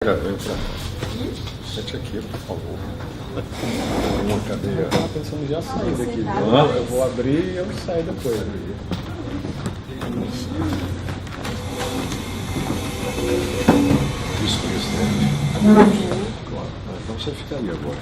Sente aqui, por favor. Uma cadeira. Eu tava pensando já sair daqui. Eu vou abrir e eu saio depois. Isso, presidente. Claro. Então você fica ali agora.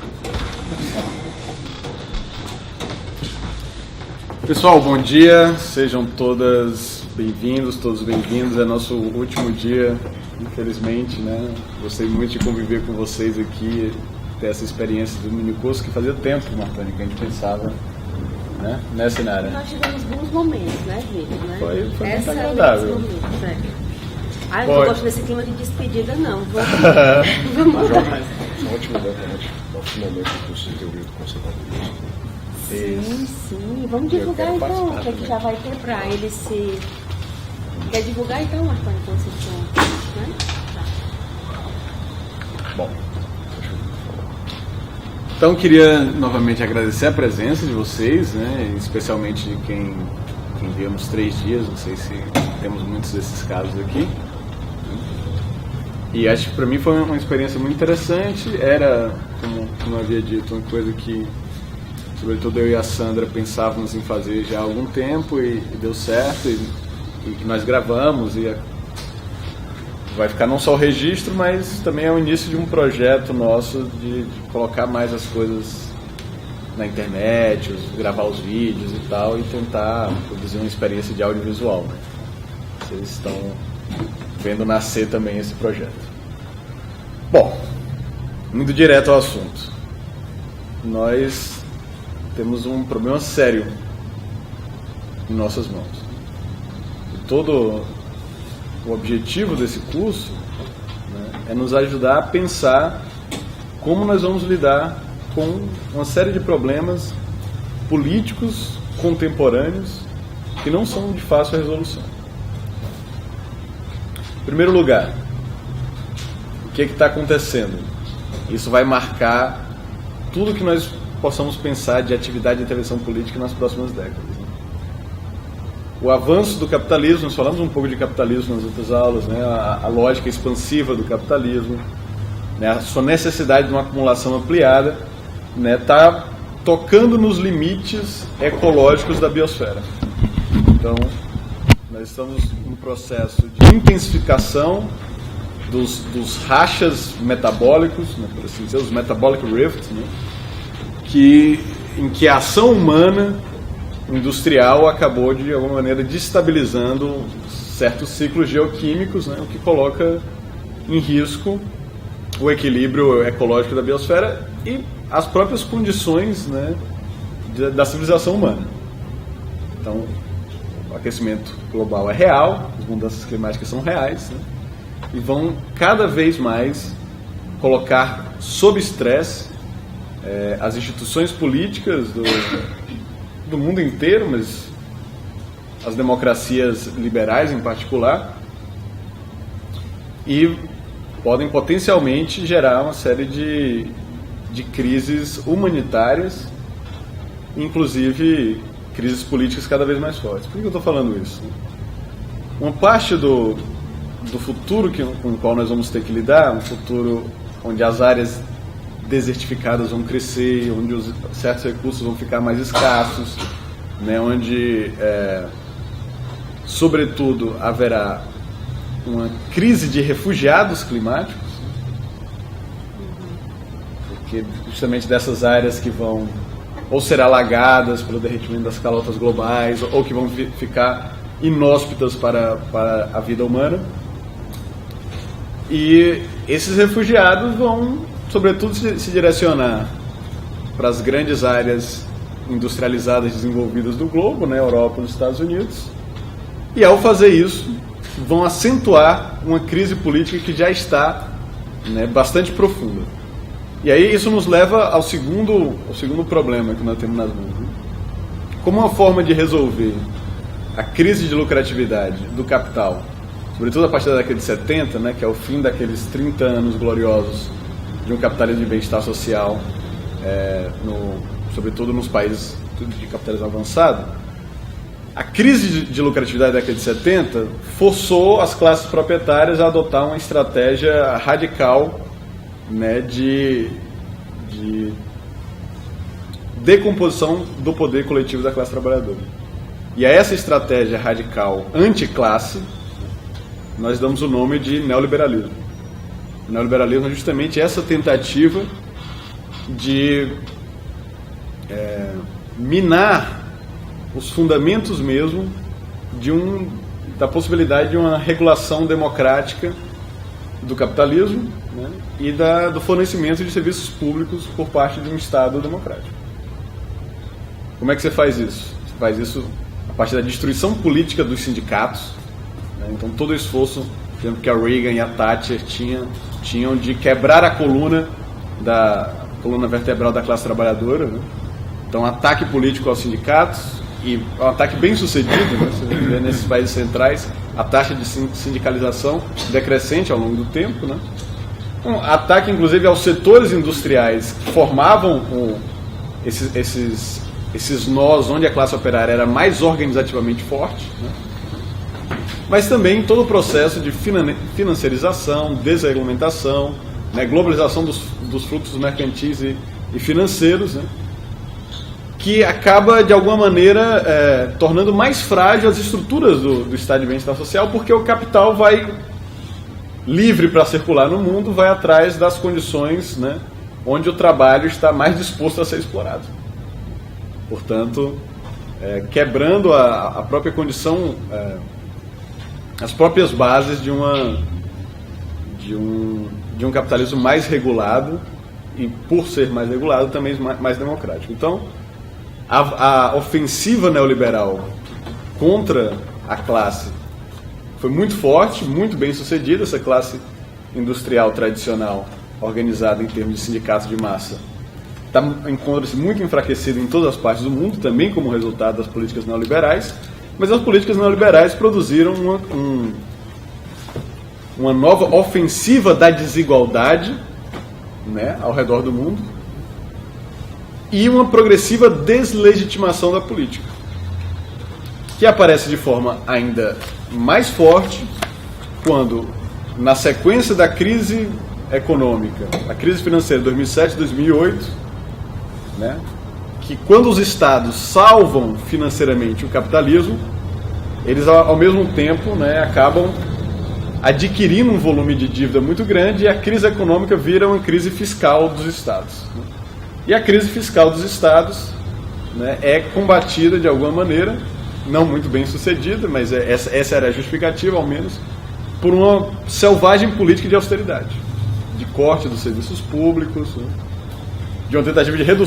Pessoal, bom dia. Sejam todas bem-vindos, todos bem-vindos. É nosso último dia, infelizmente, né? Gostei muito de conviver com vocês aqui, ter essa experiência do minicurso que fazia tempo, Martoni, que a gente pensava, né, Sinara? Nós tivemos bons momentos, né, Vitor? Né? Foi muito Excelentes agradável. momentos, é. Ah, eu Foi. não gosto desse clima de despedida, não. Vamos lá. Só último detalhe, nosso momento do curso de teoria do conservadorismo. Sim. Vamos divulgar Eu quero então, participar o que é que também. já vai ter para ele se... Quer divulgar então, Marconi, Conceição? Né? Bom, Então, queria novamente agradecer a presença de vocês, né? Especialmente de quem viemos 3 dias, não sei se temos muitos desses casos aqui. E acho que para mim foi uma experiência muito interessante. Era, como eu havia dito, uma coisa que, sobretudo eu e a Sandra, pensávamos em fazer já há algum tempo e deu certo, e que nós gravamos, e vai ficar não só o registro, mas também é o início de um projeto nosso de colocar mais as coisas na internet, gravar os vídeos e tal, e tentar produzir uma experiência de audiovisual, né? Vocês estão vendo nascer também esse projeto. Bom, indo direto ao assunto. Nós temos um problema sério em nossas mãos. E todo o objetivo desse curso, né, é nos ajudar a pensar como nós vamos lidar com uma série de problemas políticos contemporâneos que não são de fácil resolução. Em primeiro lugar, o que está acontecendo? Isso vai marcar tudo que nós possamos pensar de atividade de intervenção política nas próximas décadas. O avanço do capitalismo, nós falamos um pouco de capitalismo nas outras aulas, né? A lógica expansiva do capitalismo, né? A sua necessidade de uma acumulação ampliada, né? Está tocando nos limites ecológicos da biosfera. Então, nós estamos no processo de intensificação dos rachas metabólicos, né? Por assim dizer, os metabolic rifts, né? Em que a ação humana industrial acabou de alguma maneira destabilizando certos ciclos geoquímicos, né, o que coloca em risco o equilíbrio ecológico da biosfera e as próprias condições, né, da civilização humana. Então, o aquecimento global é real, as mudanças climáticas são reais, né, e vão cada vez mais colocar sob estresse as instituições políticas do mundo inteiro, mas as democracias liberais em particular, e podem potencialmente gerar uma série de crises humanitárias, inclusive crises políticas cada vez mais fortes. Por que eu estou falando isso? Uma parte do futuro com o qual nós vamos ter que lidar, um futuro onde as áreas desertificadas vão crescer, onde certos recursos vão ficar mais escassos, né, onde, sobretudo, haverá uma crise de refugiados climáticos, porque justamente dessas áreas que vão ou ser alagadas pelo derretimento das calotas globais, ou que vão ficar inóspitas para a vida humana, e esses refugiados vão sobretudo se direcionar para as grandes áreas industrializadas desenvolvidas do globo, né, Europa e os Estados Unidos, e ao fazer isso vão acentuar uma crise política que já está, né, bastante profunda. E aí isso nos leva ao segundo problema que nós temos nas mãos, né? Como uma forma de resolver a crise de lucratividade do capital, sobretudo a partir da década de 70, né, que é o fim daqueles 30 anos gloriosos de um capitalismo de bem-estar social, sobretudo nos países de capitalismo avançado, a crise de lucratividade da década de 70 forçou as classes proprietárias a adotar uma estratégia radical, né, de decomposição do poder coletivo da classe trabalhadora. E a essa estratégia radical anticlasse, nós damos o nome de neoliberalismo. O neoliberalismo é justamente essa tentativa de minar os fundamentos mesmo da possibilidade de uma regulação democrática do capitalismo, né, e do fornecimento de serviços públicos por parte de um Estado democrático. Como é que você faz isso? Você faz isso a partir da destruição política dos sindicatos, né? Então todo o esforço, por exemplo, que a Reagan e a Thatcher tinham de quebrar a coluna vertebral da classe trabalhadora, né? Então ataque político aos sindicatos, e um ataque bem sucedido, né? Você vê nesses países centrais a taxa de sindicalização decrescente ao longo do tempo, né? Um ataque inclusive aos setores industriais que formavam esses nós onde a classe operária era mais organizativamente forte, né? Mas também todo o processo de financiarização, desregulamentação, né? Globalização dos fluxos mercantis e financeiros, né? Que acaba de alguma maneira tornando mais frágil as estruturas do estado de bem-estar social, porque o capital vai livre para circular no mundo, vai atrás das condições, né, onde o trabalho está mais disposto a ser explorado. Portanto, quebrando a própria condição, as próprias bases de um capitalismo mais regulado, e por ser mais regulado também mais democrático. Então, a ofensiva neoliberal contra a classe foi muito forte, muito bem sucedida. Essa classe industrial tradicional, organizada em termos de sindicatos de massa, encontra-se muito enfraquecida em todas as partes do mundo, também como resultado das políticas neoliberais. Mas as políticas neoliberais produziram uma nova ofensiva da desigualdade, né, ao redor do mundo, e uma progressiva deslegitimação da política, que aparece de forma ainda mais forte quando, na sequência da crise econômica, a crise financeira de 2007 e 2008, né, que quando os estados salvam financeiramente o capitalismo, eles ao mesmo tempo, né, acabam adquirindo um volume de dívida muito grande, e a crise econômica vira uma crise fiscal dos estados, né? E a crise fiscal dos estados, né, é combatida de alguma maneira, não muito bem sucedida, mas essa era a justificativa, ao menos, por uma selvagem política de austeridade, de corte dos serviços públicos, né, de uma tentativa de redução